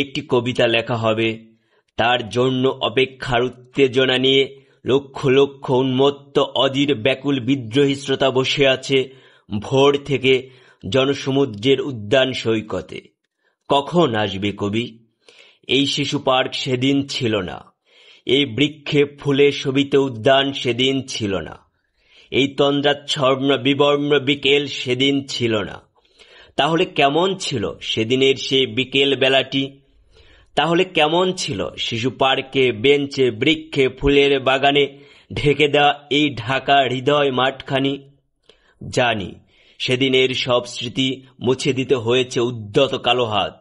একটি কবিতা লেখা হবে, তার জন্য অপেক্ষার উত্তেজনা নিয়ে লক্ষ লক্ষ উন্মত্ত অধীর ব্যাকুল বিদ্রোহী শ্রোতা বসে আছে ভোর থেকে জনসমুদ্রের উদ্যান সৈকতে। কখন আসবে কবি? এই শিশু পার্ক সেদিন ছিল না, এই বৃক্ষে ফুলে শোভিত উদ্যান সেদিন ছিল না, এই তন্দ্রাচ্ছন্ন বিবর্ণ বিকেল সেদিন ছিল না। তাহলে কেমন ছিল সেদিনের সেই বিকেল বেলাটি? তাহলে কেমন ছিল শিশু পার্কে, বেঞ্চে, বৃক্ষে, ফুলের বাগানে ঢেকে দেওয়া এই ঢাকা হৃদয় মাঠখানি? জানি সেদিনের সব স্মৃতি মুছে দিতে হয়েছে উদ্যত কালো হাত।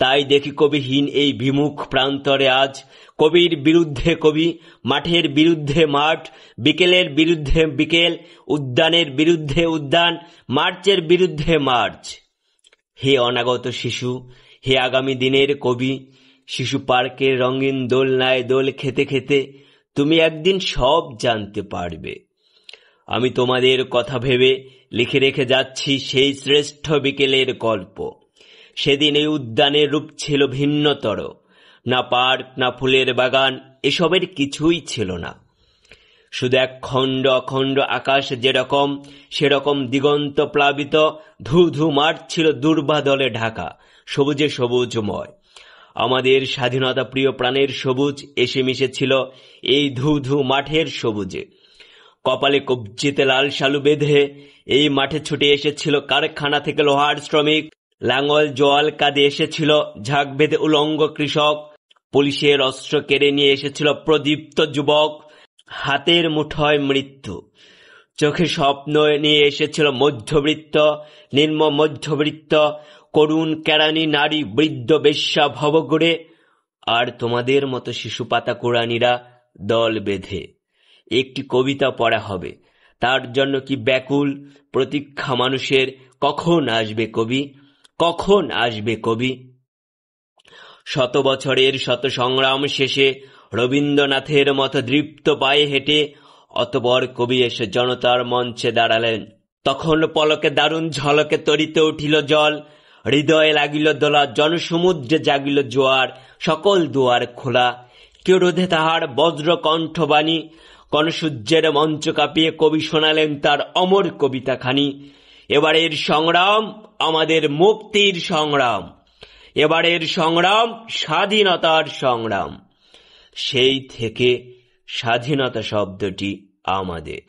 তাই দেখি কবিহীন এই বিমুখ প্রান্তরে আজ কবির বিরুদ্ধে কবি, মাঠের বিরুদ্ধে মাঠ, বিকেলের বিরুদ্ধে বিকেল, উদ্যানের বিরুদ্ধে উদ্যান, মার্চের বিরুদ্ধে মার্চ। হে অনাগত শিশু, হে আগামী দিনের কবি, শিশু পার্কের রঙিন দোলনায় দোল খেতে খেতে তুমি একদিন সব জানতে পারবে। আমি তোমাদের কথা ভেবে লিখে রেখে যাচ্ছি সেই শ্রেষ্ঠ বিকেলের গল্প। সেদিন এই উদ্যানের রূপ ছিল ভিন্নতর। না পার্ক, না ফুলের বাগান, এসবের কিছুই ছিল না। শুধু এক খণ্ড অখণ্ড আকাশ যেরকম, সেরকম দিগন্ত প্লাবিত ধু ধু মাঠ ছিল দুর্বাদলে ঢাকা, সবুজে সবুজময়। আমাদের স্বাধীনতা প্রিয় প্রাণের সবুজ এসে মিশেছিল এই ধু ধু মাঠের সবুজে। কপালে কবজিতে লাল শালু বেঁধে এই মাঠে ছুটে এসেছিল কারখানা থেকে লোহার শ্রমিক, লাঙল জোয়াল কাঁধে এসেছিল ঝাঁক বেঁধে উলঙ্গ কৃষক, পুলিশের অস্ত্র কেড়ে নিয়ে এসেছিল প্রদীপ্ত যুবক, হাতের মুঠোয় মৃত্যু, চোখে স্বপ্ন নিয়ে এসেছিল মধ্যবিত্ত, নিম্ন মধ্যবিত্ত, করুণ কেরানি নারী, বৃদ্ধ বেশ্যা ভবঘুরে, আর তোমাদের মতো শিশু পাতা কোরআনীরা দল বেঁধে। একটি কবিতা পড়া হবে, তার জন্য কি ব্যাকুল প্রতীক্ষা মানুষের। কখন আসবে কবি? কখন আসবে কবি? শত বছরের শত সংগ্রাম শেষে রবীন্দ্রনাথের মতো দৃপ্ত পায়ে হেঁটে অতবর কবি এসে জনতার মঞ্চে দাঁড়ালেন। তখন পলকে দারুণ ঝলকে তরিতে উঠিল জল, হৃদয়ে লাগিল দোলা, জনসমুদ্রে জাগিল জোয়ার, সকল দুয়ার খোলা। কেউ রোধে তাহার বজ্র কণ্ঠবাণী, কণসূর্যের মঞ্চ কাঁপিয়ে কবি শোনালেন তার অমর কবিতাখানি। এবারের সংগ্রাম আমাদের মুক্তির সংগ্রাম, এবারের সংগ্রাম স্বাধীনতার সংগ্রাম। সেই থেকে স্বাধীনতা শব্দটি আমাদের।